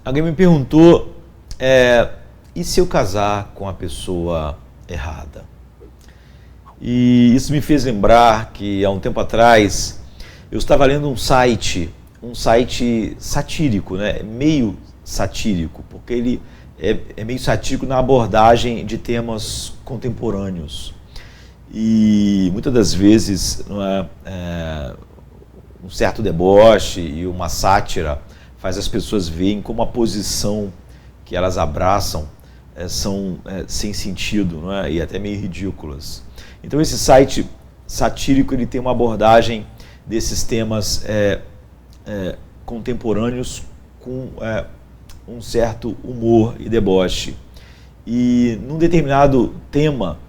Alguém me perguntou, e se eu casar com a pessoa errada? E isso me fez lembrar que há um tempo atrás eu estava lendo um site satírico, né? Meio satírico, porque ele é meio satírico na abordagem de temas contemporâneos. E muitas das vezes um certo deboche e uma sátira faz as pessoas verem como a posição que elas abraçam são sem sentido, não é? E até meio ridículas. Então esse site satírico ele tem uma abordagem desses temas contemporâneos com um certo humor e deboche. E num determinado tema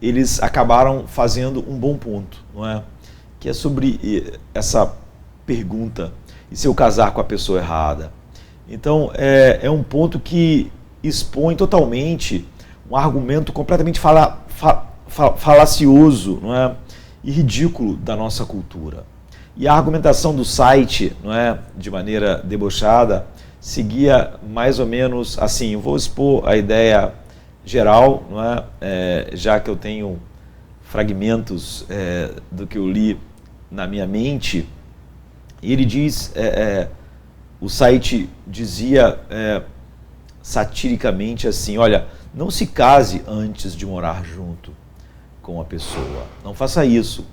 eles acabaram fazendo um bom ponto, não é? Que é sobre essa pergunta: e se eu casar com a pessoa errada? Então é um ponto que expõe totalmente um argumento completamente falacioso, não é? E ridículo da nossa cultura. E a argumentação do site, não é? De maneira debochada, seguia mais ou menos assim. Eu vou expor a ideia geral, não é? Já que eu tenho fragmentos do que eu li na minha mente. E ele diz, o site dizia satiricamente assim: olha, não se case antes de morar junto com a pessoa. Não faça isso.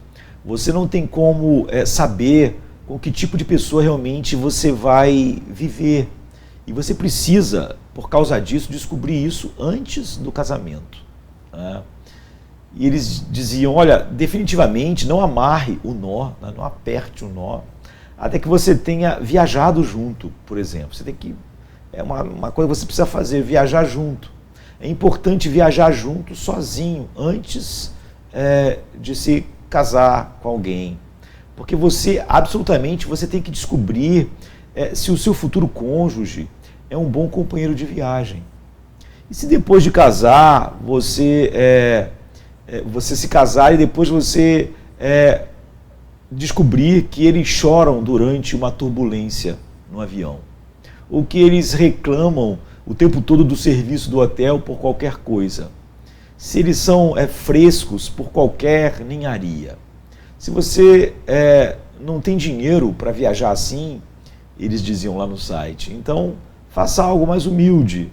Você não tem como saber com que tipo de pessoa realmente você vai viver. E você precisa, por causa disso, descobrir isso antes do casamento, né? E eles diziam: olha, definitivamente não amarre o nó, não aperte o nó, até que você tenha viajado junto, por exemplo. Você tem que... É uma coisa que você precisa fazer, viajar junto. É importante viajar junto sozinho, antes de se casar com alguém. Porque você tem que descobrir se o seu futuro cônjuge é um bom companheiro de viagem. E se depois de casar, você se casar e depois você descobrir que eles choram durante uma turbulência no avião, ou que eles reclamam o tempo todo do serviço do hotel por qualquer coisa, se eles são frescos por qualquer ninharia, se você não tem dinheiro para viajar assim, eles diziam lá no site, então faça algo mais humilde,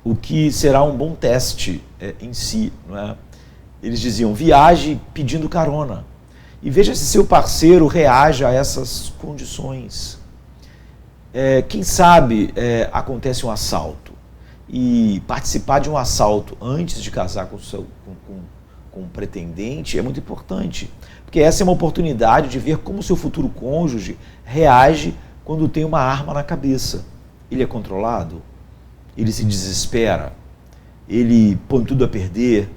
o que será um bom teste em si, não é? Eles diziam: viaje pedindo carona e veja se seu parceiro reage a essas condições. Quem sabe acontece um assalto, e participar de um assalto antes de casar com um pretendente é muito importante, porque essa é uma oportunidade de ver como seu futuro cônjuge reage quando tem uma arma na cabeça. Ele é controlado? Ele se desespera? Ele põe tudo a perder?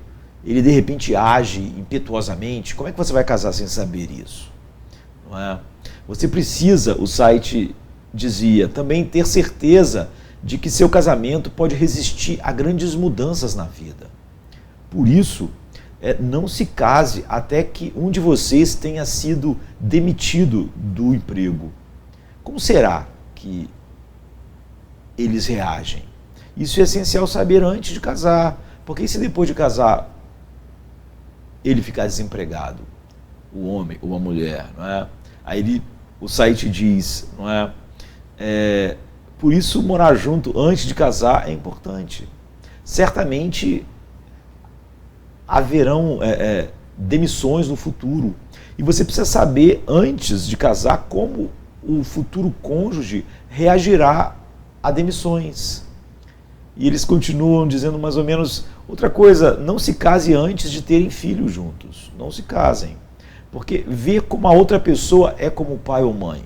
Ele de repente age impetuosamente? Como é que você vai casar sem saber isso? Não é? Você precisa, o site dizia, também ter certeza de que seu casamento pode resistir a grandes mudanças na vida. Por isso, não se case até que um de vocês tenha sido demitido do emprego. Como será que eles reagem? Isso é essencial saber antes de casar, porque se depois de casar ele ficar desempregado, o homem ou a mulher, não é? Aí o site diz, não é? Por isso morar junto antes de casar é importante. Certamente haverão demissões no futuro, e você precisa saber antes de casar como o futuro cônjuge reagirá a demissões. E eles continuam dizendo mais ou menos outra coisa: não se case antes de terem filhos juntos. Não se casem. Porque ver como a outra pessoa é como pai ou mãe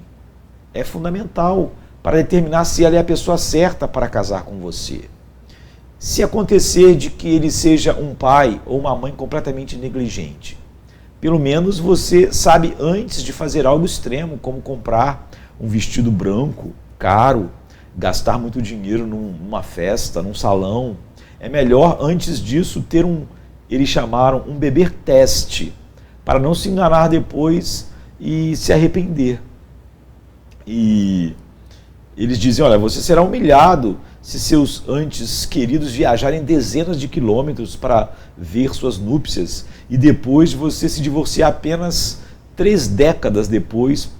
é fundamental para determinar se ela é a pessoa certa para casar com você. Se acontecer de que ele seja um pai ou uma mãe completamente negligente, pelo menos você sabe antes de fazer algo extremo, como comprar um vestido branco, caro, gastar muito dinheiro numa festa, num salão. É melhor, antes disso, ter eles chamaram um beber teste, para não se enganar depois e se arrepender. E Eles dizem, olha, você será humilhado se seus antes queridos viajarem dezenas de quilômetros para ver suas núpcias e depois você se divorciar apenas 3 décadas depois.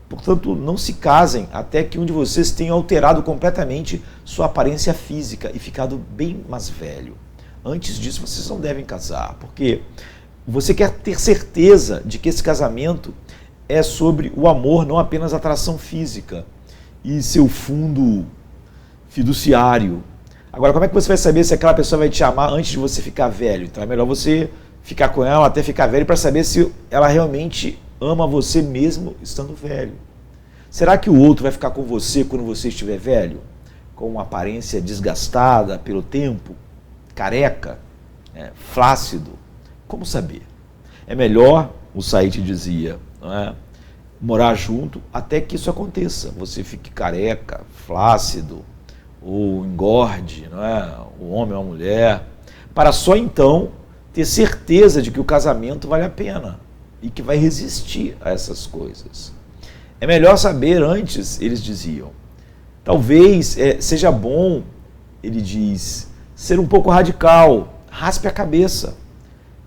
Portanto, não se casem até que um de vocês tenha alterado completamente sua aparência física e ficado bem mais velho. Antes disso, vocês não devem casar, porque você quer ter certeza de que esse casamento é sobre o amor, não apenas atração física e seu fundo fiduciário. Agora, como é que você vai saber se aquela pessoa vai te amar antes de você ficar velho? Então é melhor você ficar com ela até ficar velho para saber se ela realmente ama você mesmo estando velho. Será que o outro vai ficar com você quando você estiver velho? Com uma aparência desgastada pelo tempo, careca, flácido? Como saber? É melhor, o site dizia, não é, morar junto até que isso aconteça. Você fique careca, flácido, ou engorde, não é? O homem ou a mulher, para só então ter certeza de que o casamento vale a pena e que vai resistir a essas coisas. É melhor saber antes, eles diziam. Talvez seja bom, ele diz, ser um pouco radical, raspe a cabeça,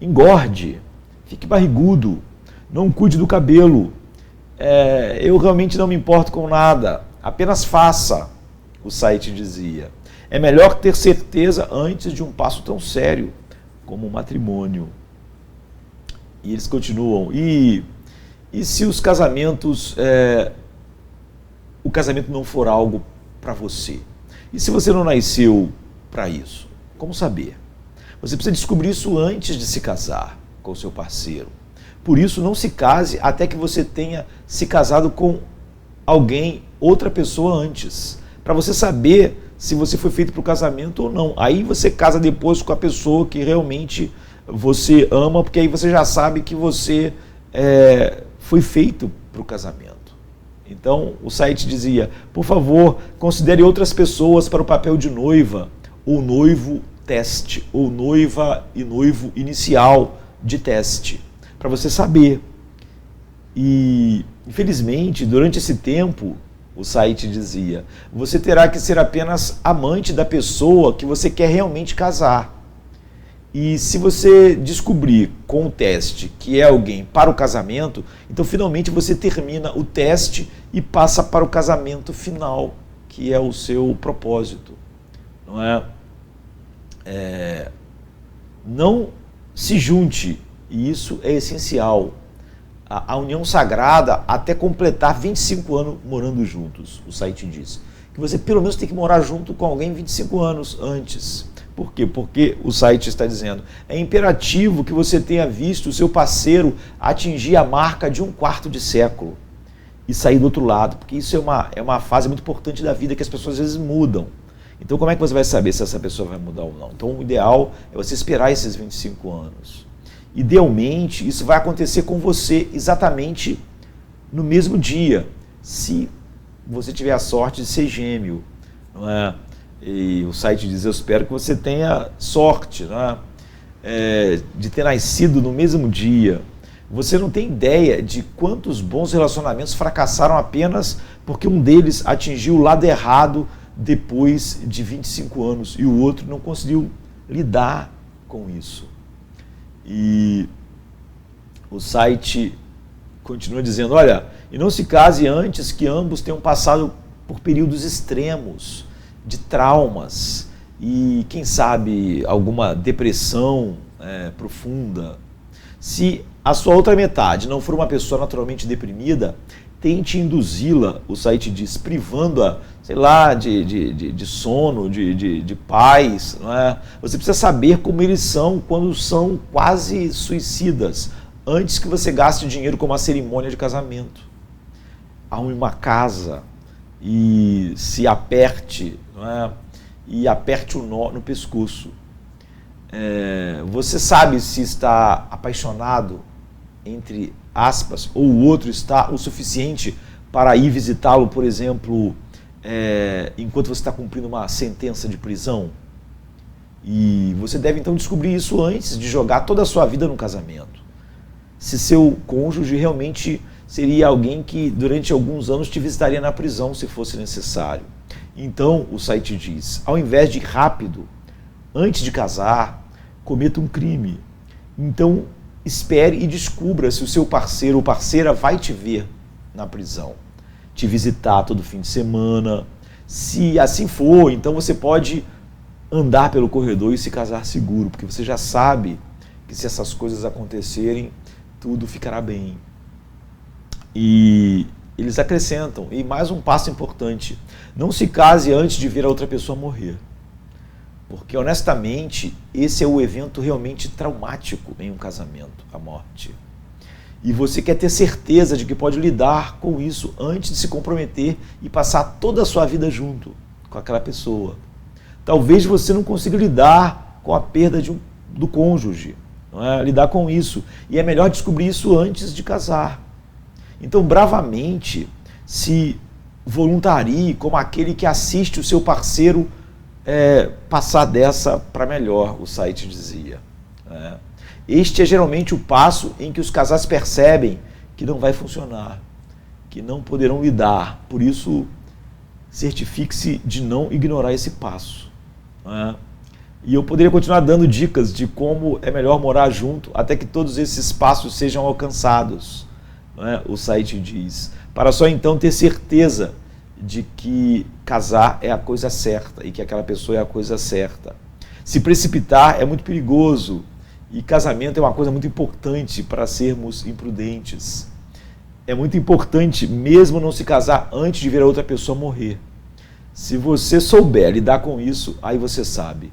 engorde, fique barrigudo, não cuide do cabelo. Eu realmente não me importo com nada, apenas faça, o site dizia. É melhor ter certeza antes de um passo tão sério como o matrimônio. E eles continuam, e se os casamentos, o casamento não for algo para você? E se você não nasceu para isso? Como saber? Você precisa descobrir isso antes de se casar com o seu parceiro. Por isso, não se case até que você tenha se casado com alguém, outra pessoa antes, para você saber se você foi feito para o casamento ou não. Aí você casa depois com a pessoa que realmente você ama, porque aí você já sabe que você foi feito para o casamento. Então, o site dizia, por favor, considere outras pessoas para o papel de noiva, ou noivo teste, ou noiva e noivo inicial de teste, para você saber. E, infelizmente, durante esse tempo, o site dizia, você terá que ser apenas amante da pessoa que você quer realmente casar. E se você descobrir com o teste que é alguém para o casamento, então finalmente você termina o teste e passa para o casamento final, que é o seu propósito. Não é? Não se junte, e isso é essencial. A união sagrada até completar 25 anos morando juntos, o site diz. Que você pelo menos tem que morar junto com alguém 25 anos antes. Por quê? Porque o site está dizendo, é imperativo que você tenha visto o seu parceiro atingir a marca de 1/4 de século e sair do outro lado, porque isso é uma fase muito importante da vida que as pessoas às vezes mudam. Então como é que você vai saber se essa pessoa vai mudar ou não? Então o ideal é você esperar esses 25 anos. Idealmente, isso vai acontecer com você exatamente no mesmo dia, se você tiver a sorte de ser gêmeo, não é? E o site diz, eu espero que você tenha sorte, não é? De ter nascido no mesmo dia. Você não tem ideia de quantos bons relacionamentos fracassaram apenas porque um deles atingiu o lado errado depois de 25 anos e o outro não conseguiu lidar com isso. E o site continua dizendo, olha, e não se case antes que ambos tenham passado por períodos extremos de traumas e, quem sabe, alguma depressão profunda. Se a sua outra metade não for uma pessoa naturalmente deprimida, tente induzi-la, o site diz, privando-a, sei lá, de sono, de paz. Não é? Você precisa saber como eles são quando são quase suicidas, antes que você gaste dinheiro com uma cerimônia de casamento. Arrume uma casa e se aperte, não é? E aperte o nó no pescoço. Você sabe se está apaixonado, entre aspas, ou o outro está o suficiente para ir visitá-lo, por exemplo, enquanto você está cumprindo uma sentença de prisão? E você deve então descobrir isso antes de jogar toda a sua vida no casamento. Se seu cônjuge realmente seria alguém que durante alguns anos te visitaria na prisão se fosse necessário. Então, o site diz, ao invés de ir rápido, antes de casar, cometa um crime. Então, espere e descubra se o seu parceiro ou parceira vai te ver na prisão, te visitar todo fim de semana. Se assim for, então você pode andar pelo corredor e se casar seguro, porque você já sabe que se essas coisas acontecerem, tudo ficará bem. E eles acrescentam, e mais um passo importante, não se case antes de ver a outra pessoa morrer. Porque, honestamente, esse é o evento realmente traumático em um casamento, a morte. E você quer ter certeza de que pode lidar com isso antes de se comprometer e passar toda a sua vida junto com aquela pessoa. Talvez você não consiga lidar com a perda do cônjuge, não é? Lidar com isso. E é melhor descobrir isso antes de casar. Então, bravamente, se voluntarie como aquele que assiste o seu parceiro passar dessa para melhor, o site dizia. Este é geralmente o passo em que os casais percebem que não vai funcionar, que não poderão lidar. Por isso, certifique-se de não ignorar esse passo. E eu poderia continuar dando dicas de como é melhor morar junto até que todos esses passos sejam alcançados. O site diz, para só então ter certeza de que casar é a coisa certa e que aquela pessoa é a coisa certa. Se precipitar é muito perigoso e casamento é uma coisa muito importante para sermos imprudentes. É muito importante mesmo não se casar antes de ver a outra pessoa morrer. Se você souber lidar com isso, aí você sabe,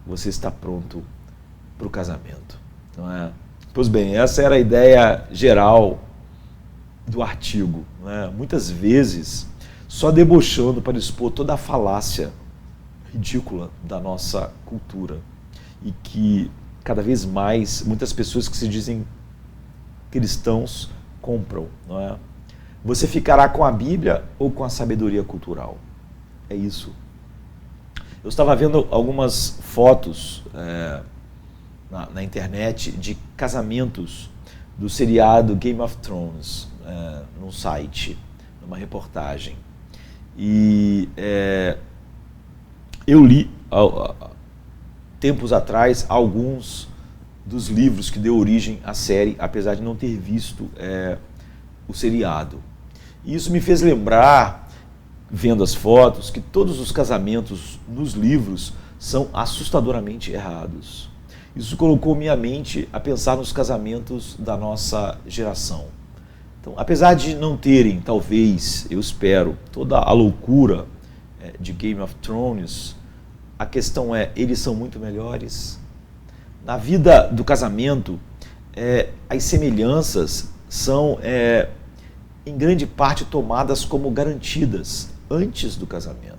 você está pronto para o casamento. Não é? Pois bem, essa era a ideia geral do artigo. Muitas vezes só debochando para expor toda a falácia ridícula da nossa cultura e que cada vez mais muitas pessoas que se dizem cristãos compram. Não é? Você ficará com a Bíblia ou com a sabedoria cultural? É isso. Eu estava vendo algumas fotos na internet de casamentos do seriado Game of Thrones num site, numa reportagem. E eu li, tempos atrás, alguns dos livros que deu origem à série, apesar de não ter visto o seriado. E isso me fez lembrar, vendo as fotos, que todos os casamentos nos livros são assustadoramente errados. Isso colocou minha mente a pensar nos casamentos da nossa geração. Então, apesar de não terem, talvez, eu espero, toda a loucura de Game of Thrones, a questão é, eles são muito melhores? Na vida do casamento, as semelhanças são, em grande parte, tomadas como garantidas antes do casamento.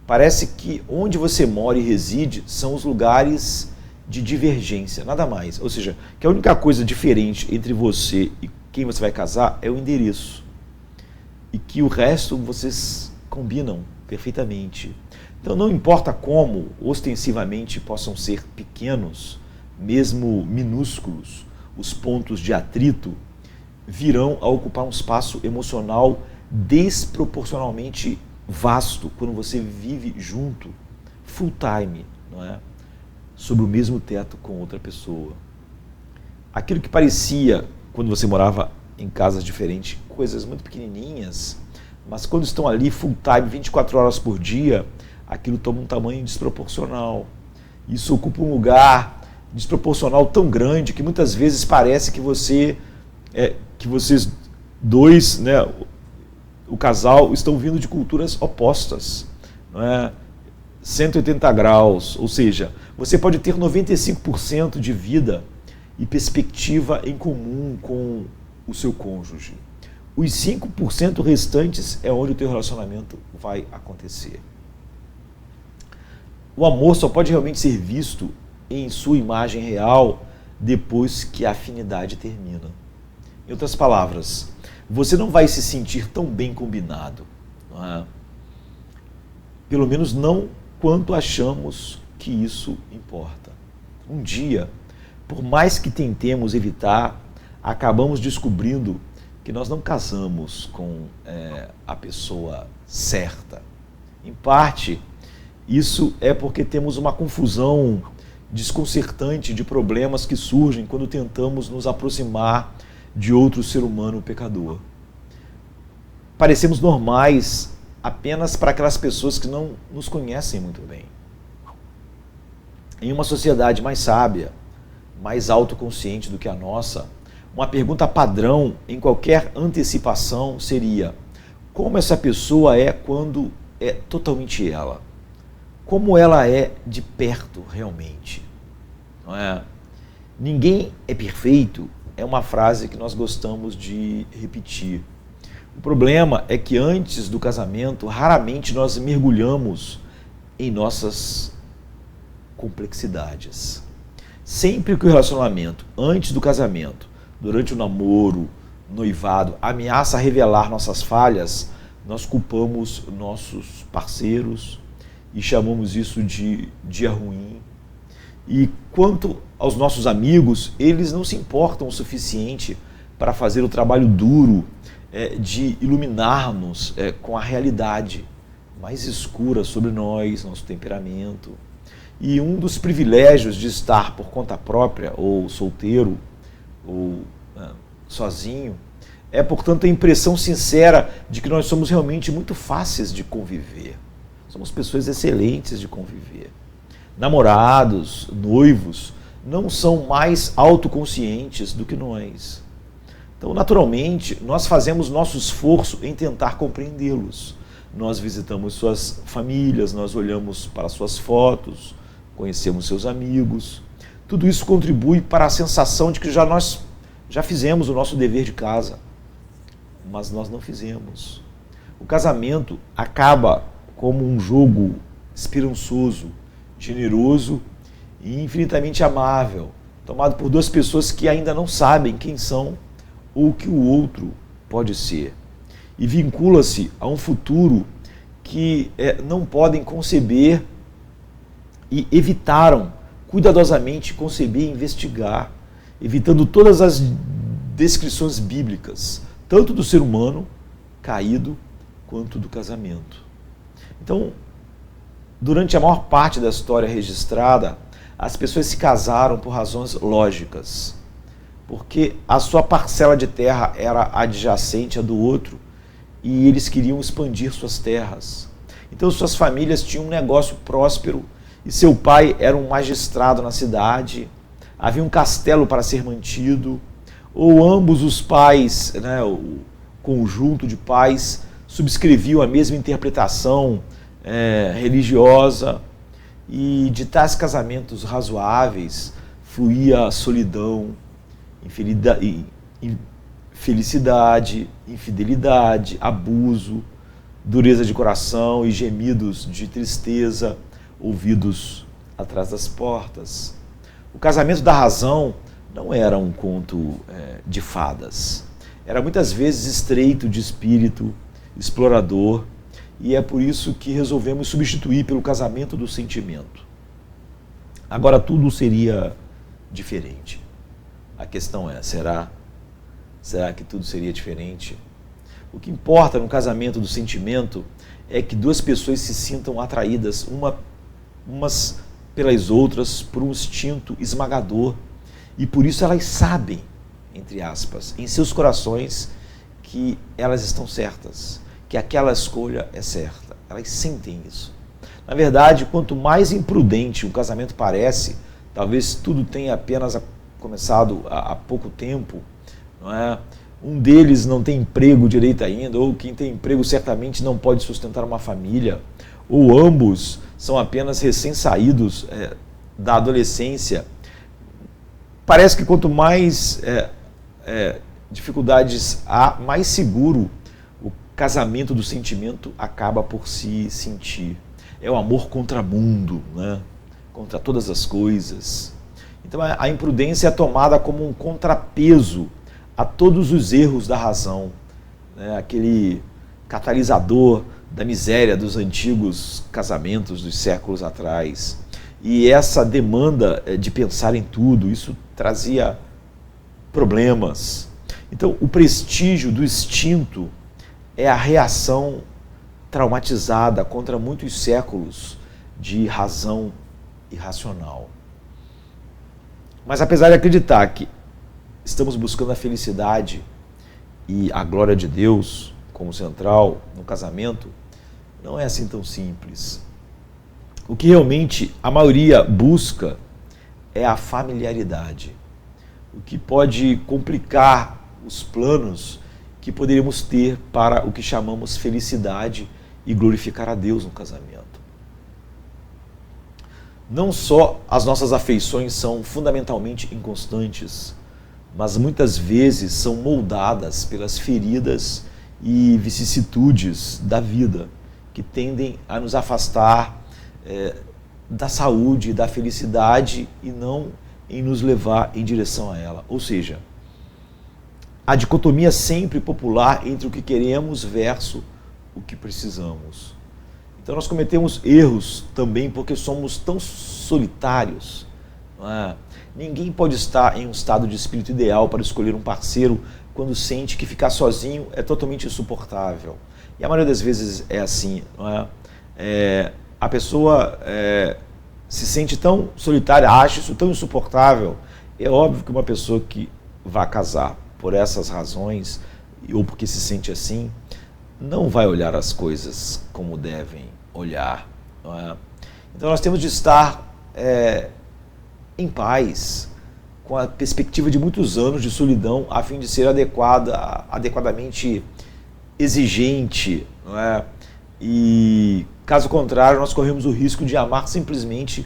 Parece que onde você mora e reside são os lugares de divergência, nada mais. Ou seja, que a única coisa diferente entre você e quem você vai casar é o endereço. E que o resto vocês combinam perfeitamente. Então não importa como ostensivamente possam ser pequenos, mesmo minúsculos, os pontos de atrito virão a ocupar um espaço emocional desproporcionalmente vasto quando você vive junto, full time, não é? Sob o mesmo teto com outra pessoa. Aquilo que parecia, quando você morava em casas diferentes, coisas muito pequenininhas, mas quando estão ali full time, 24 horas por dia, aquilo toma um tamanho desproporcional. Isso ocupa um lugar desproporcional tão grande que muitas vezes parece que vocês dois, né, o casal, estão vindo de culturas opostas, não é? 180 graus, ou seja, você pode ter 95% de vida e perspectiva em comum com o seu cônjuge. Os 5% restantes é onde o teu relacionamento vai acontecer. O amor só pode realmente ser visto em sua imagem real depois que a afinidade termina. Em outras palavras, você não vai se sentir tão bem combinado, não é? Pelo menos não quanto achamos que isso importa. Um dia, por mais que tentemos evitar, acabamos descobrindo que nós não casamos com a pessoa certa. Em parte, isso é porque temos uma confusão desconcertante de problemas que surgem quando tentamos nos aproximar de outro ser humano pecador. Parecemos normais apenas para aquelas pessoas que não nos conhecem muito bem. Em uma sociedade mais sábia, mais autoconsciente do que a nossa, uma pergunta padrão em qualquer antecipação seria: como essa pessoa é quando é totalmente ela? Como ela é de perto realmente? Não é? Ninguém é perfeito é uma frase que nós gostamos de repetir. O problema é que antes do casamento, raramente nós mergulhamos em nossas complexidades. Sempre que o relacionamento, antes do casamento, durante o namoro, noivado, ameaça revelar nossas falhas, nós culpamos nossos parceiros e chamamos isso de dia ruim. E quanto aos nossos amigos, eles não se importam o suficiente para fazer o trabalho duro de iluminar-nos com a realidade mais escura sobre nós, nosso temperamento. E um dos privilégios de estar por conta própria, ou solteiro, ou sozinho, é, portanto, a impressão sincera de que nós somos realmente muito fáceis de conviver. Somos pessoas excelentes de conviver. Namorados, noivos, não são mais autoconscientes do que nós. Então, naturalmente, nós fazemos nosso esforço em tentar compreendê-los. Nós visitamos suas famílias, nós olhamos para suas fotos, conhecemos seus amigos. Tudo isso contribui para a sensação de que nós já fizemos o nosso dever de casa, mas nós não fizemos. O casamento acaba como um jogo esperançoso, generoso e infinitamente amável, tomado por duas pessoas que ainda não sabem quem são ou o que o outro pode ser. E vincula-se a um futuro que não podem conceber e evitaram cuidadosamente conceber e investigar, evitando todas as descrições bíblicas, tanto do ser humano caído quanto do casamento. Então, durante a maior parte da história registrada, as pessoas se casaram por razões lógicas, porque a sua parcela de terra era adjacente à do outro e eles queriam expandir suas terras. Então, suas famílias tinham um negócio próspero e seu pai era um magistrado na cidade, havia um castelo para ser mantido, ou ambos os pais, o conjunto de pais, subscreviam a mesma interpretação religiosa, e de tais casamentos razoáveis fluía solidão, infelicidade, infidelidade, abuso, dureza de coração e gemidos de tristeza ouvidos atrás das portas. O casamento da razão não era um conto de fadas. Era muitas vezes estreito de espírito, explorador, e é por isso que resolvemos substituir pelo casamento do sentimento. Agora tudo seria diferente. A questão é, será que tudo seria diferente? O que importa no casamento do sentimento é que duas pessoas se sintam atraídas umas pelas outras por um instinto esmagador, e por isso elas sabem, entre aspas, em seus corações que elas estão certas, que aquela escolha é certa. Elas sentem isso. Na verdade, quanto mais imprudente um casamento parece, talvez tudo tenha apenas começado há pouco tempo, não é? Um deles não tem emprego direito ainda, ou quem tem emprego certamente não pode sustentar uma família, ou ambos são apenas recém-saídos da adolescência. Parece que quanto mais dificuldades há, mais seguro o casamento do sentimento acaba por se sentir. É o amor contra mundo, né? Contra todas as coisas. Então a imprudência é tomada como um contrapeso a todos os erros da razão, né? Aquele catalisador da miséria dos antigos casamentos dos séculos atrás. E essa demanda de pensar em tudo, isso trazia problemas. Então, o prestígio do instinto é a reação traumatizada contra muitos séculos de razão irracional. Mas apesar de acreditar que estamos buscando a felicidade e a glória de Deus como central no casamento, não é assim tão simples. O que realmente a maioria busca é a familiaridade, o que pode complicar os planos que poderíamos ter para o que chamamos felicidade e glorificar a Deus no casamento. Não só as nossas afeições são fundamentalmente inconstantes, mas muitas vezes são moldadas pelas feridas e vicissitudes da vida, que tendem a nos afastar da saúde, da felicidade e não em nos levar em direção a ela. Ou seja, a dicotomia sempre popular entre o que queremos versus o que precisamos. Então nós cometemos erros também porque somos tão solitários. Não é? Ninguém pode estar em um estado de espírito ideal para escolher um parceiro quando sente que ficar sozinho é totalmente insuportável. E a maioria das vezes é assim. Não é? A pessoa se sente tão solitária, acha isso tão insuportável. É óbvio que uma pessoa que vai casar por essas razões, ou porque se sente assim, não vai olhar as coisas como devem olhar. Não é? Então nós temos de estar em paz, com a perspectiva de muitos anos de solidão, a fim de ser adequadamente exigente. Não é? E caso contrário, nós corremos o risco de amar simplesmente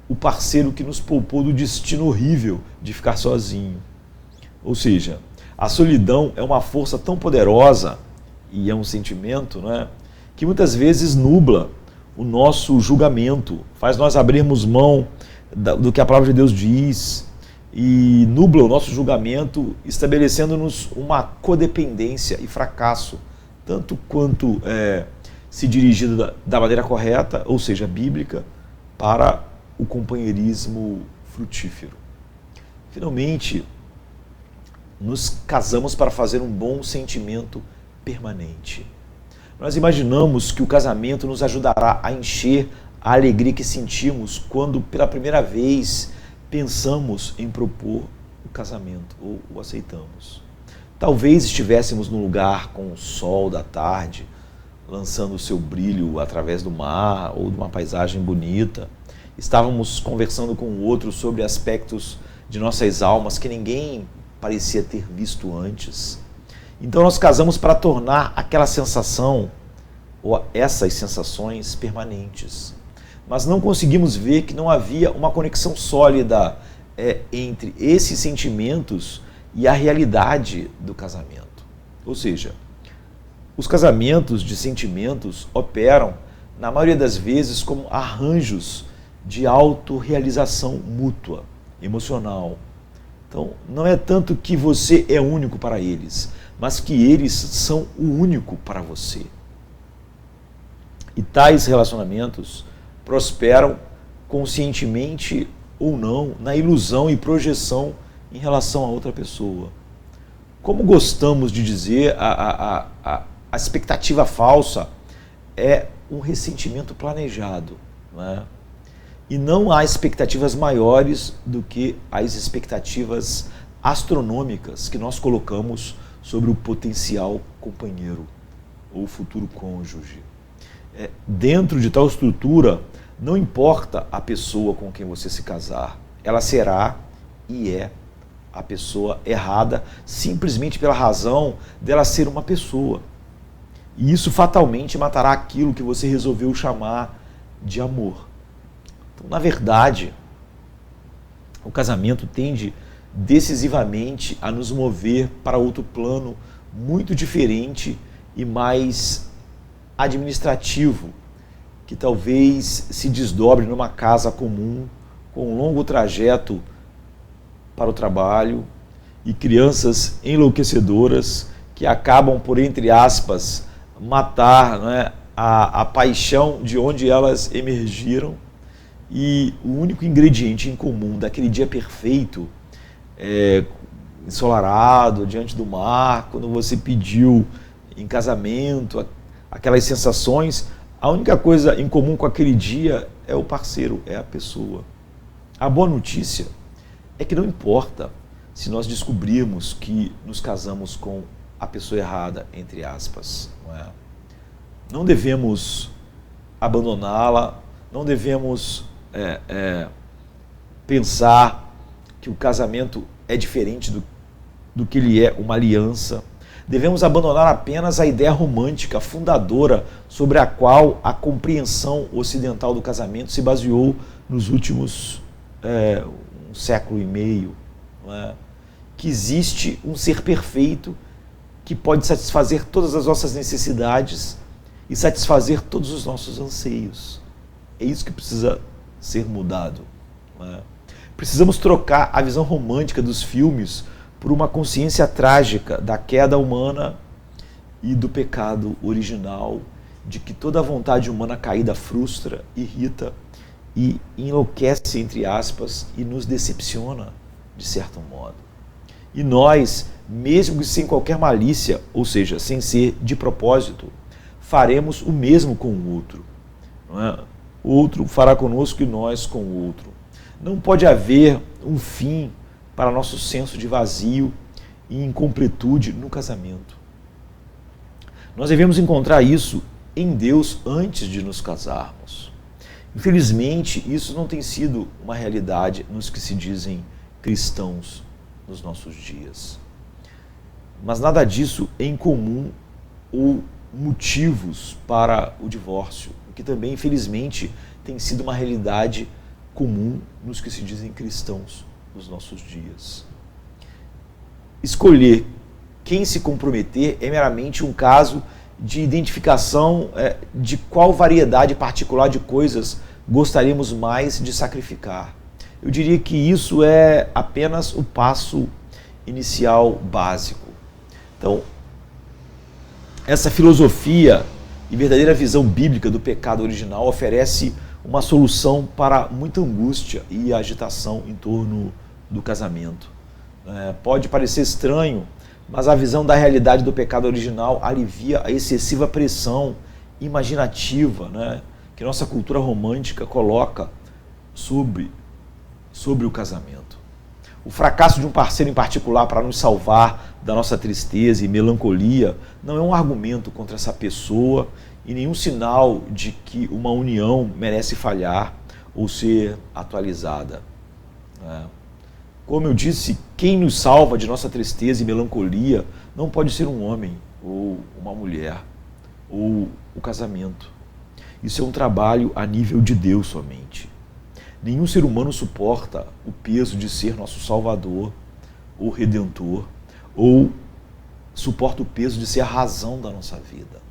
o parceiro que nos poupou do destino horrível de ficar sozinho. Ou seja, a solidão é uma força tão poderosa e é um sentimento, né, que muitas vezes nubla o nosso julgamento, faz nós abrirmos mão do que a palavra de Deus diz e nubla o nosso julgamento, estabelecendo-nos uma codependência e fracasso, tanto quanto se dirigindo da maneira correta, ou seja, bíblica, para o companheirismo frutífero. Finalmente, nos casamos para fazer um bom sentimento permanente. Nós imaginamos que o casamento nos ajudará a encher a alegria que sentimos quando pela primeira vez pensamos em propor o casamento ou o aceitamos. Talvez estivéssemos num lugar com o sol da tarde, lançando o seu brilho através do mar ou de uma paisagem bonita. Estávamos conversando com o outro sobre aspectos de nossas almas que ninguém parecia ter visto antes. Então nós casamos para tornar aquela sensação, ou essas sensações, permanentes. Mas não conseguimos ver que não havia uma conexão sólida entre esses sentimentos e a realidade do casamento. Ou seja, os casamentos de sentimentos operam, na maioria das vezes, como arranjos de autorrealização mútua, emocional. Então, não é tanto que você é único para eles, mas que eles são o único para você. E tais relacionamentos prosperam conscientemente ou não na ilusão e projeção em relação a outra pessoa. Como gostamos de dizer, a expectativa falsa é um ressentimento planejado, né? E não há expectativas maiores do que as expectativas astronômicas que nós colocamos sobre o potencial companheiro ou futuro cônjuge. Dentro de tal estrutura, não importa a pessoa com quem você se casar, ela será e é a pessoa errada simplesmente pela razão dela ser uma pessoa. E isso fatalmente matará aquilo que você resolveu chamar de amor. Então, na verdade, o casamento tende decisivamente a nos mover para outro plano muito diferente e mais administrativo, que talvez se desdobre numa casa comum, com um longo trajeto para o trabalho e crianças enlouquecedoras que acabam por, entre aspas, matar, né, a paixão de onde elas emergiram. E o único ingrediente em comum daquele dia perfeito, ensolarado, diante do mar, quando você pediu em casamento, aquelas sensações, a única coisa em comum com aquele dia é o parceiro, é a pessoa. A boa notícia é que não importa se nós descobrirmos que nos casamos com a pessoa errada, entre aspas. Não devemos abandoná-la, não devemos pensar que o casamento é diferente do que ele é, uma aliança. Devemos abandonar apenas a ideia romântica, fundadora, sobre a qual a compreensão ocidental do casamento se baseou nos últimos um século e meio. Que existe um ser perfeito que pode satisfazer todas as nossas necessidades e satisfazer todos os nossos anseios. É isso que precisa ser mudado. Precisamos trocar a visão romântica dos filmes por uma consciência trágica da queda humana e do pecado original, de que toda a vontade humana caída frustra, irrita e enlouquece, entre aspas, e nos decepciona, de certo modo. E nós, mesmo que sem qualquer malícia, ou seja, sem ser de propósito, faremos o mesmo com o outro. O outro fará conosco e nós com o outro. Não pode haver um fim para nosso senso de vazio e incompletude no casamento. Nós devemos encontrar isso em Deus antes de nos casarmos. Infelizmente, isso não tem sido uma realidade nos que se dizem cristãos nos nossos dias. Mas nada disso é incomum ou motivos para o divórcio, o que também, infelizmente, tem sido uma realidade comum nos que se dizem cristãos nos nossos dias. Escolher quem se comprometer é meramente um caso de identificação de qual variedade particular de coisas gostaríamos mais de sacrificar. Eu diria que isso é apenas o passo inicial básico. Então, essa filosofia e verdadeira visão bíblica do pecado original oferece uma solução para muita angústia e agitação em torno do casamento. Pode parecer estranho, mas a visão da realidade do pecado original alivia a excessiva pressão imaginativa, que nossa cultura romântica coloca sobre o casamento. O fracasso de um parceiro em particular para nos salvar da nossa tristeza e melancolia não é um argumento contra essa pessoa e nenhum sinal de que uma união merece falhar ou ser atualizada. Como eu disse, quem nos salva de nossa tristeza e melancolia não pode ser um homem ou uma mulher ou o casamento. Isso é um trabalho a nível de Deus somente. Nenhum ser humano suporta o peso de ser nosso Salvador ou Redentor, ou suporta o peso de ser a razão da nossa vida.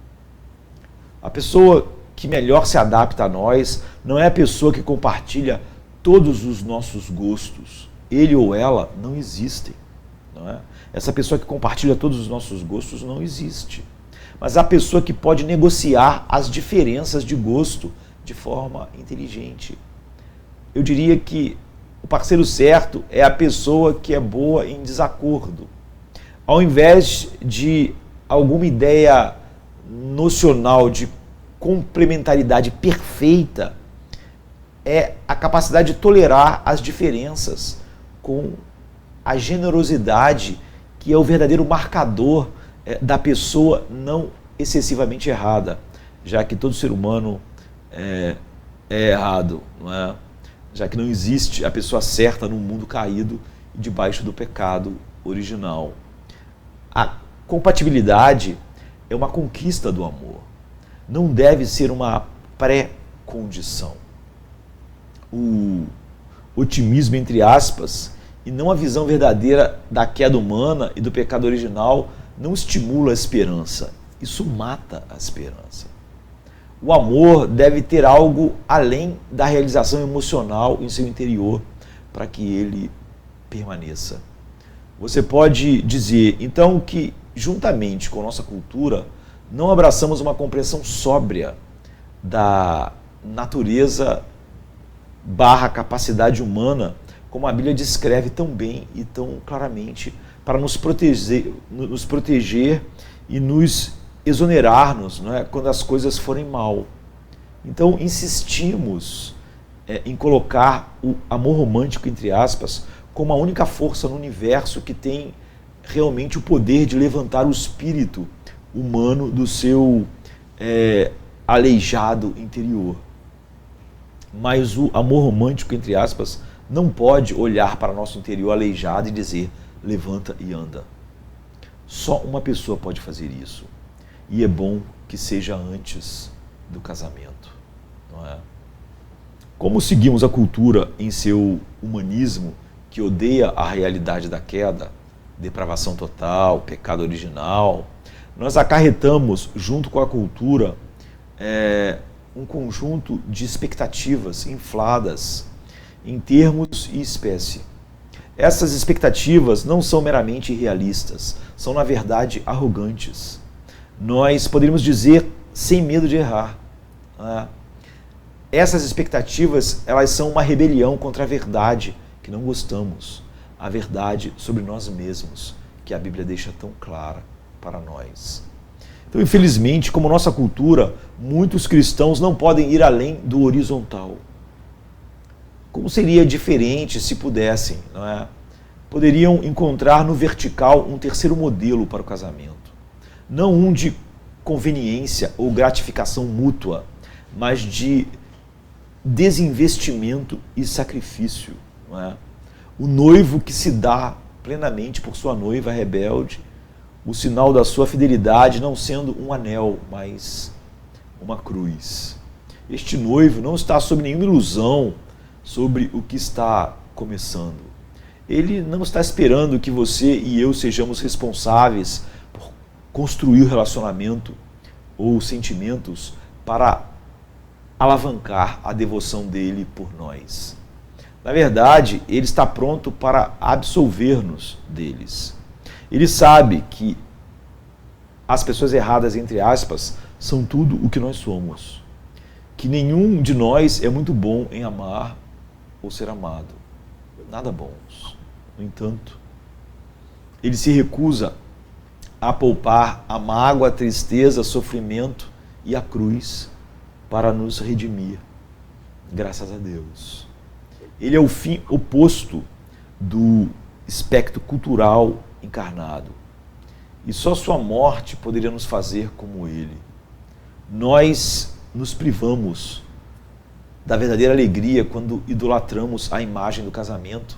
A pessoa que melhor se adapta a nós não é a pessoa que compartilha todos os nossos gostos. Ele ou ela não existem. Essa pessoa que compartilha todos os nossos gostos não existe. Mas a pessoa que pode negociar as diferenças de gosto de forma inteligente. Eu diria que o parceiro certo é a pessoa que é boa em desacordo. Ao invés de alguma ideia nocional de complementaridade perfeita, é a capacidade de tolerar as diferenças com a generosidade que é o verdadeiro marcador da pessoa não excessivamente errada, já que todo ser humano é errado, já que não existe a pessoa certa num mundo caído e debaixo do pecado original. A compatibilidade é uma conquista do amor, não deve ser uma pré-condição. O otimismo, entre aspas, e não a visão verdadeira da queda humana e do pecado original não estimula a esperança, isso mata a esperança. O amor deve ter algo além da realização emocional em seu interior para que ele permaneça. Você pode dizer, então, que juntamente com nossa cultura não abraçamos uma compreensão sóbria da natureza / capacidade humana, como a Bíblia descreve tão bem e tão claramente para nos proteger e nos exonerar-nos, não é, quando as coisas forem mal. Então insistimos em colocar o amor romântico, entre aspas, como a única força no universo que tem realmente o poder de levantar o espírito humano do seu aleijado interior. Mas o amor romântico, entre aspas, não pode olhar para nosso interior aleijado e dizer, levanta e anda. Só uma pessoa pode fazer isso. E é bom que seja antes do casamento, não é? Como seguimos a cultura em seu humanismo, que odeia a realidade da queda, depravação total, pecado original, nós acarretamos, junto com a cultura, um conjunto de expectativas infladas em termos e espécie. Essas expectativas não são meramente irrealistas, são, na verdade, arrogantes. Nós poderíamos dizer, sem medo de errar, né? Essas expectativas, elas são uma rebelião contra a verdade que não gostamos, a verdade sobre nós mesmos, que a Bíblia deixa tão clara para nós. Então, infelizmente, como nossa cultura, muitos cristãos não podem ir além do horizontal. Como seria diferente se pudessem, não é? Poderiam encontrar no vertical um terceiro modelo para o casamento. Não um de conveniência ou gratificação mútua, mas de desinvestimento e sacrifício, não é? O noivo que se dá plenamente por sua noiva rebelde, o sinal da sua fidelidade não sendo um anel, mas uma cruz. Este noivo não está sob nenhuma ilusão sobre o que está começando. Ele não está esperando que você e eu sejamos responsáveis por construir o relacionamento ou sentimentos para alavancar a devoção dele por nós. Na verdade, ele está pronto para absolver-nos deles. Ele sabe que as pessoas erradas, entre aspas, são tudo o que nós somos. Que nenhum de nós é muito bom em amar ou ser amado. Nada bons. No entanto, ele se recusa a poupar a mágoa, a tristeza, o sofrimento e a cruz para nos redimir. Graças a Deus. Ele é o fim oposto do espectro cultural encarnado. E só sua morte poderia nos fazer como ele. Nós nos privamos da verdadeira alegria quando idolatramos a imagem do casamento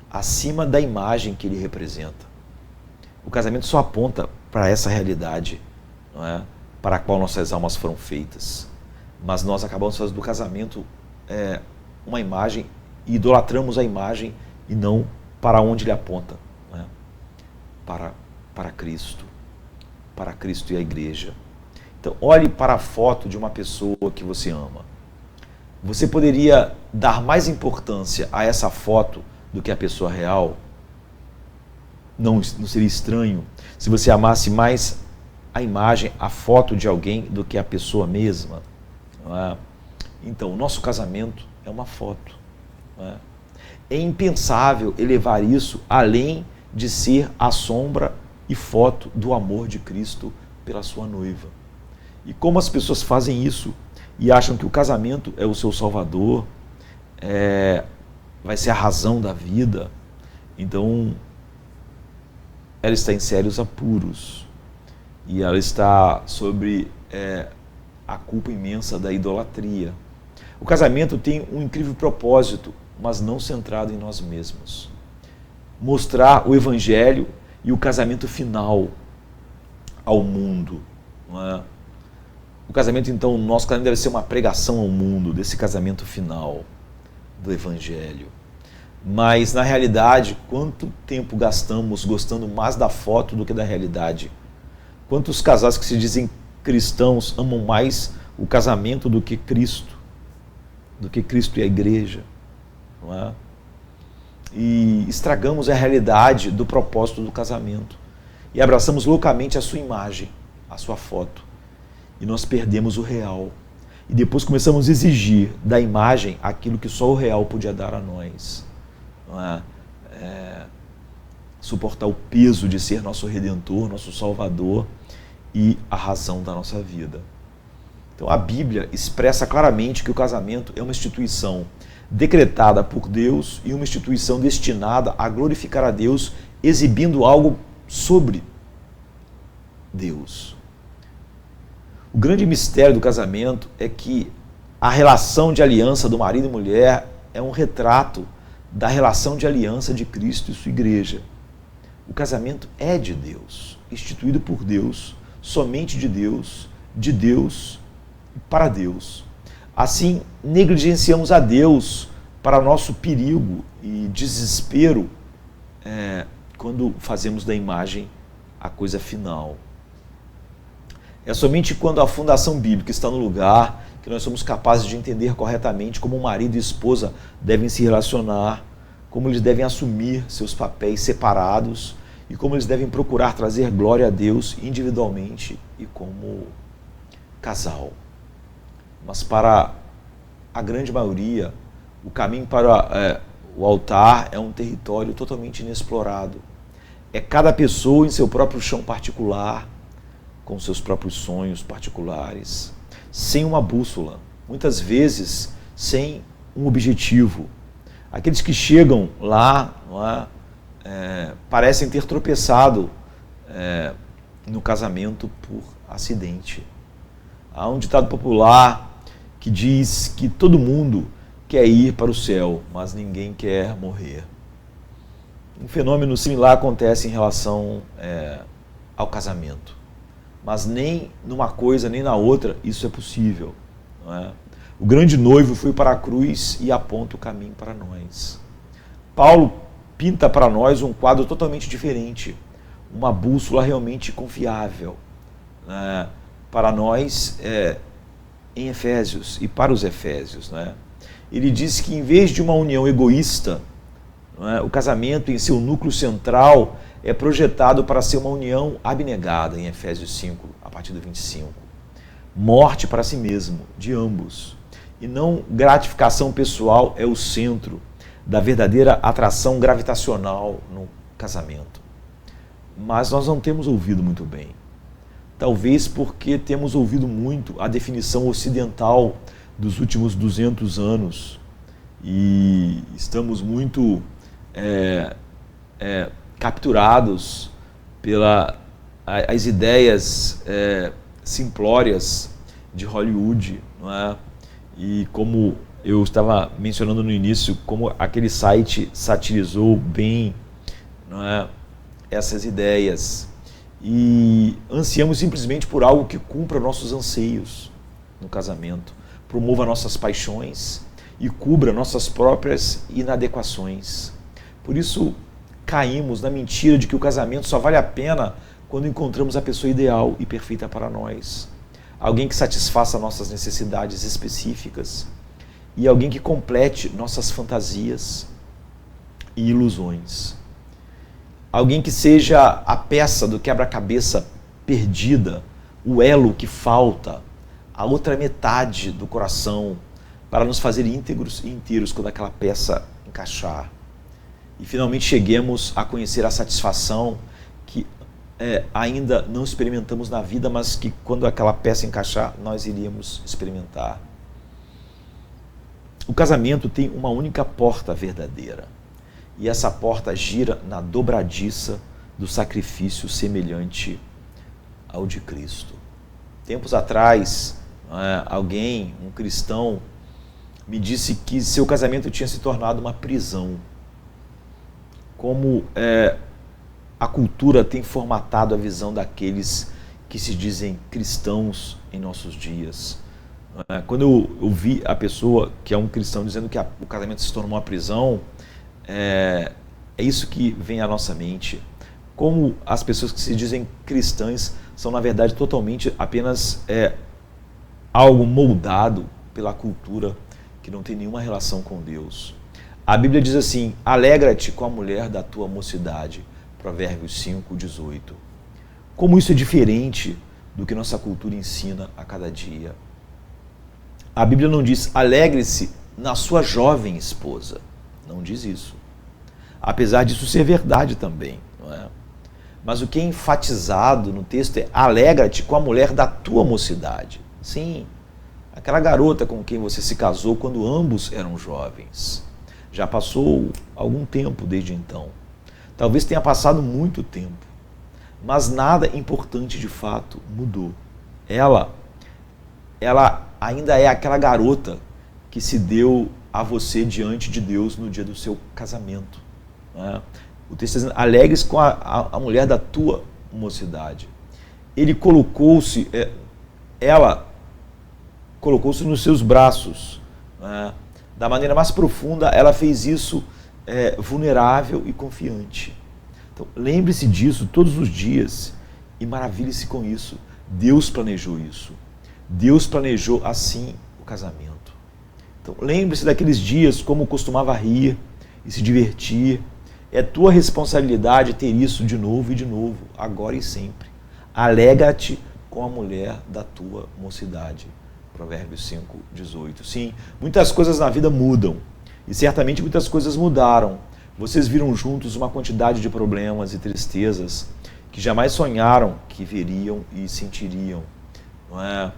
acima da imagem que ele representa. O casamento só aponta para essa realidade, não é? Para a qual nossas almas foram feitas. Mas nós acabamos fazendo do casamento uma imagem e idolatramos a imagem e não para onde ele aponta, não é? Para Cristo e a igreja. Então, olhe para a foto de uma pessoa que você ama. Você poderia dar mais importância a essa foto do que a pessoa real? Não seria estranho se você amasse mais a imagem, a foto de alguém do que a pessoa mesma? Não é? Então, o nosso casamento é uma foto. Não é? É impensável elevar isso além de ser a sombra e foto do amor de Cristo pela sua noiva. E como as pessoas fazem isso e acham que o casamento é o seu salvador, vai ser a razão da vida, então ela está em sérios apuros e ela está sobre a culpa imensa da idolatria. O casamento tem um incrível propósito, mas não centrado em nós mesmos. Mostrar o evangelho e o casamento final ao mundo. Não é? O casamento, então, o nosso casamento deve ser uma pregação ao mundo desse casamento final do evangelho. Mas, na realidade, quanto tempo gastamos gostando mais da foto do que da realidade? Quantos casais que se dizem cristãos amam mais o casamento do que Cristo e a igreja? Não é? E estragamos a realidade do propósito do casamento e abraçamos loucamente a sua imagem, a sua foto, e nós perdemos o real e depois começamos a exigir da imagem aquilo que só o real podia dar a nós. Não é? suportar o peso de ser nosso Redentor, nosso Salvador e a razão da nossa vida. Então a Bíblia expressa claramente que o casamento é uma instituição decretada por Deus e uma instituição destinada a glorificar a Deus, exibindo algo sobre Deus. O grande mistério do casamento é que a relação de aliança do marido e mulher é um retrato da relação de aliança de Cristo e sua igreja. O casamento é de Deus, instituído por Deus, somente de Deus e para Deus. Assim, negligenciamos a Deus para nosso perigo e desespero quando fazemos da imagem a coisa final. É somente quando a fundação bíblica está no lugar que nós somos capazes de entender corretamente como o marido e esposa devem se relacionar, como eles devem assumir seus papéis separados e como eles devem procurar trazer glória a Deus individualmente e como casal. Mas para a grande maioria, o caminho para o altar é um território totalmente inexplorado. É cada pessoa em seu próprio chão particular, com seus próprios sonhos particulares, sem uma bússola, muitas vezes sem um objetivo. Aqueles que chegam lá parecem ter tropeçado no casamento por acidente. Há um ditado popular que diz que todo mundo quer ir para o céu, mas ninguém quer morrer. Um fenômeno similar acontece em relação ao casamento. Mas nem numa coisa nem na outra isso é possível. Não é? O grande noivo foi para a cruz e aponta o caminho para nós. Paulo pinta para nós um quadro totalmente diferente, uma bússola realmente confiável para nós em Efésios e para os Efésios. Né? Ele diz que em vez de uma união egoísta, o casamento em seu núcleo central é projetado para ser uma união abnegada, em Efésios 5, a partir do 25. Morte para si mesmo, de ambos. E não gratificação pessoal é o centro da verdadeira atração gravitacional no casamento. Mas nós não temos ouvido muito bem. Talvez porque temos ouvido muito a definição ocidental dos últimos 200 anos e estamos muito capturados pelas ideias simplórias de Hollywood, não é? E como eu estava mencionando no início, como aquele site satirizou bem, não é, essas ideias. E ansiamos simplesmente por algo que cumpra nossos anseios no casamento, promova nossas paixões e cubra nossas próprias inadequações. Por isso, caímos na mentira de que o casamento só vale a pena quando encontramos a pessoa ideal e perfeita para nós. Alguém que satisfaça nossas necessidades específicas e alguém que complete nossas fantasias e ilusões. Alguém que seja a peça do quebra-cabeça perdida, o elo que falta, a outra metade do coração para nos fazer íntegros e inteiros quando aquela peça encaixar. E finalmente cheguemos a conhecer a satisfação que ainda não experimentamos na vida, mas que quando aquela peça encaixar, nós iríamos experimentar. O casamento tem uma única porta verdadeira. E essa porta gira na dobradiça do sacrifício semelhante ao de Cristo. Tempos atrás, alguém, um cristão, me disse que seu casamento tinha se tornado uma prisão. Como a cultura tem formatado a visão daqueles que se dizem cristãos em nossos dias. Quando eu vi a pessoa que é um cristão dizendo que o casamento se tornou uma prisão, é isso que vem à nossa mente. Como as pessoas que se dizem cristãs são, na verdade, totalmente apenas algo moldado pela cultura que não tem nenhuma relação com Deus. A Bíblia diz assim: alegra-te com a mulher da tua mocidade. Provérbios 5, 18. Como isso é diferente do que nossa cultura ensina a cada dia. A Bíblia não diz alegre-se na sua jovem esposa. Não diz isso. Apesar disso ser verdade também. Mas o que é enfatizado no texto é: alegra-te com a mulher da tua mocidade. Sim, aquela garota com quem você se casou quando ambos eram jovens. Já passou algum tempo desde então. Talvez tenha passado muito tempo. Mas nada importante de fato mudou. Ela ainda é aquela garota que se deu a você diante de Deus no dia do seu casamento. Né? O texto está dizendo: alegres com a mulher da tua mocidade. Ele colocou-se, ela colocou-se nos seus braços. Né? Da maneira mais profunda, ela fez isso vulnerável e confiante. Então, lembre-se disso todos os dias e maravilhe-se com isso. Deus planejou isso. Deus planejou assim o casamento. Então, lembre-se daqueles dias como costumava rir e se divertir. É tua responsabilidade ter isso de novo e de novo, agora e sempre. Alegra-te com a mulher da tua mocidade. Provérbios 5:18. Sim, muitas coisas na vida mudam. E certamente muitas coisas mudaram. Vocês viram juntos uma quantidade de problemas e tristezas que jamais sonharam que veriam e sentiriam. Não é?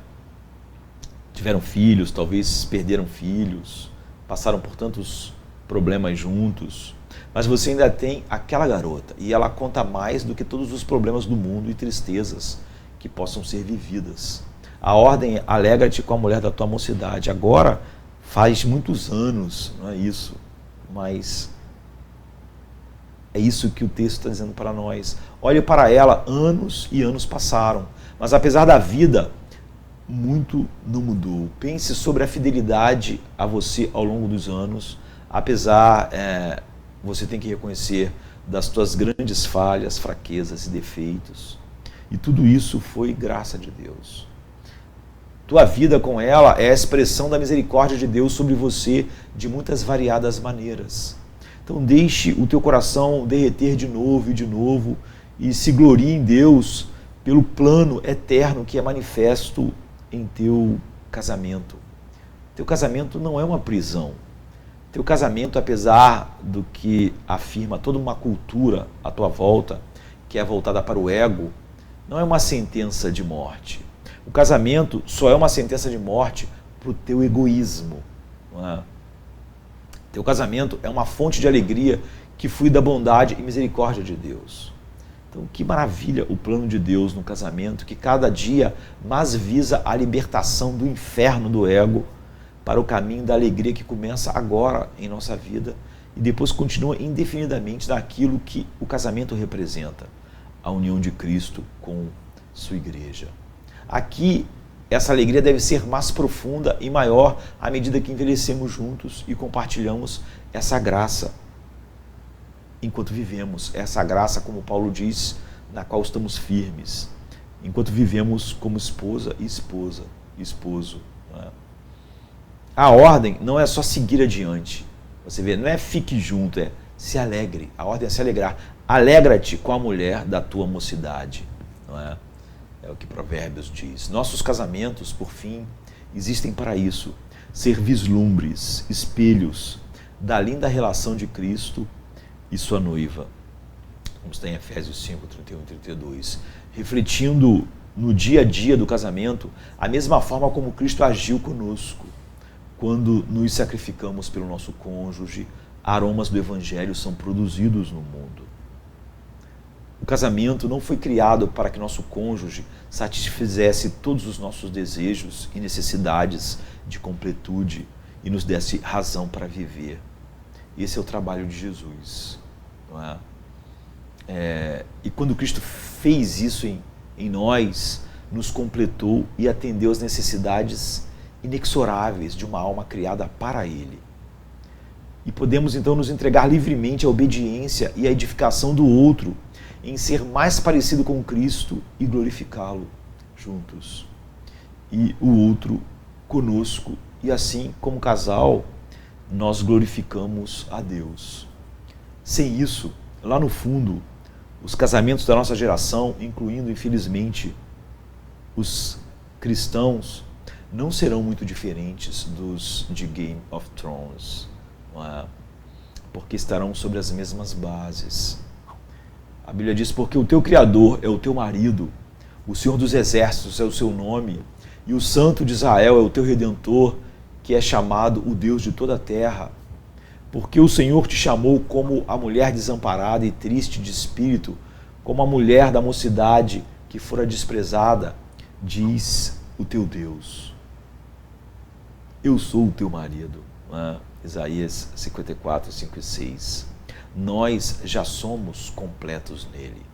Tiveram filhos, talvez perderam filhos, passaram por tantos problemas juntos. Mas você ainda tem aquela garota e ela conta mais do que todos os problemas do mundo e tristezas que possam ser vividas. A ordem é: alegra-te com a mulher da tua mocidade. Agora faz muitos anos, não é isso? Mas é isso que o texto está dizendo para nós. Olhe para ela, anos e anos passaram, mas apesar da vida, muito não mudou. Pense sobre a fidelidade a você ao longo dos anos, apesar, você tem que reconhecer das tuas grandes falhas, fraquezas e defeitos. E tudo isso foi graça de Deus. Tua vida com ela é a expressão da misericórdia de Deus sobre você de muitas variadas maneiras. Então deixe o teu coração derreter de novo e se glorie em Deus pelo plano eterno que é manifesto em teu casamento. Teu casamento não é uma prisão. Teu casamento, apesar do que afirma toda uma cultura à tua volta, que é voltada para o ego, não é uma sentença de morte. O casamento só é uma sentença de morte para o teu egoísmo. Não é? Teu casamento é uma fonte de alegria que flui da bondade e misericórdia de Deus. Então, que maravilha o plano de Deus no casamento, que cada dia mais visa a libertação do inferno do ego para o caminho da alegria que começa agora em nossa vida e depois continua indefinidamente naquilo que o casamento representa, a união de Cristo com sua igreja. Aqui, essa alegria deve ser mais profunda e maior à medida que envelhecemos juntos e compartilhamos essa graça enquanto vivemos. Essa graça, como Paulo diz, na qual estamos firmes, enquanto vivemos como esposa e esposo. Não é? A ordem não é só seguir adiante. Você vê, não é fique junto, é se alegre. A ordem é se alegrar. Alegra-te com a mulher da tua mocidade. Não é? É o que Provérbios diz. Nossos casamentos, por fim, existem para isso. Ser vislumbres, espelhos da linda relação de Cristo e sua noiva. Como está em Efésios 5, 31 e 32. Refletindo no dia a dia do casamento a mesma forma como Cristo agiu conosco. Quando nos sacrificamos pelo nosso cônjuge, aromas do Evangelho são produzidos no mundo. O casamento não foi criado para que nosso cônjuge satisfizesse todos os nossos desejos e necessidades de completude e nos desse razão para viver. Esse é o trabalho de Jesus. Não é? E quando Cristo fez isso em nós, nos completou e atendeu às necessidades inexoráveis de uma alma criada para Ele. E podemos então nos entregar livremente à obediência e à edificação do outro, em ser mais parecido com Cristo e glorificá-lo juntos. E o outro conosco, e assim, como casal, nós glorificamos a Deus. Sem isso, lá no fundo, os casamentos da nossa geração, incluindo, infelizmente, os cristãos, não serão muito diferentes dos de Game of Thrones, não é? Porque estarão sobre as mesmas bases. A Bíblia diz, porque o teu Criador é o teu marido, o Senhor dos Exércitos é o seu nome, e o Santo de Israel é o teu Redentor, que é chamado o Deus de toda a terra. Porque o Senhor te chamou como a mulher desamparada e triste de espírito, como a mulher da mocidade que fora desprezada, diz o teu Deus. Eu sou o teu marido. Isaías 54, 5 e 6. Nós já somos completos nele.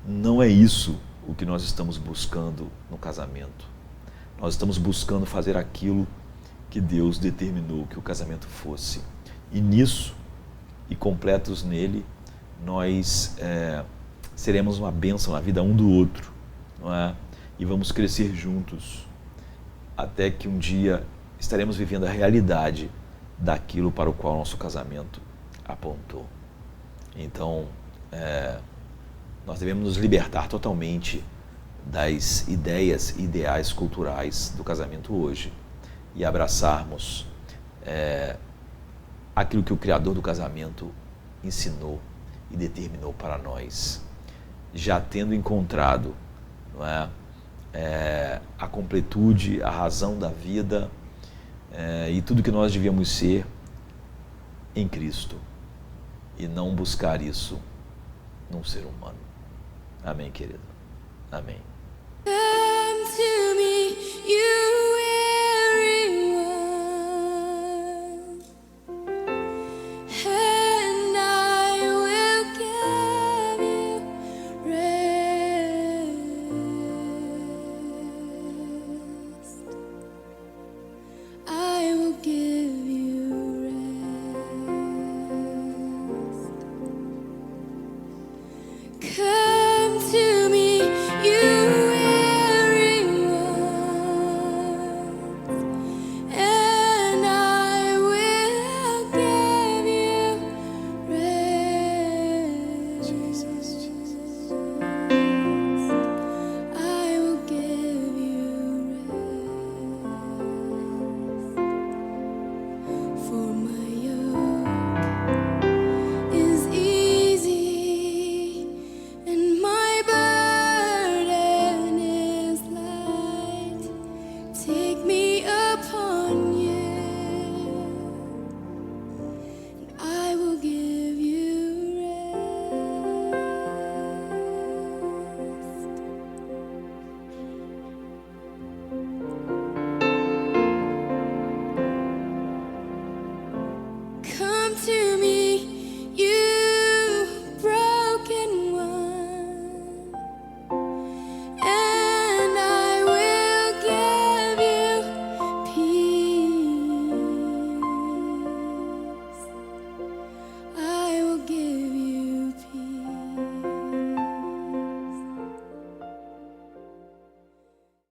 Não é isso o que nós estamos buscando no casamento. Nós estamos buscando fazer aquilo que Deus determinou que o casamento fosse. E nisso, e completos nele, nós seremos uma bênção na vida um do outro, não é? E vamos crescer juntos, até que um dia estaremos vivendo a realidade daquilo para o qual o nosso casamento apontou. Então, nós devemos nos libertar totalmente das ideias e ideais culturais do casamento hoje e abraçarmos aquilo que o Criador do casamento ensinou e determinou para nós, já tendo encontrado, não é, a completude, a razão da vida e tudo que nós devíamos ser em Cristo, e não buscar isso num ser humano. Amém, querido? Amém.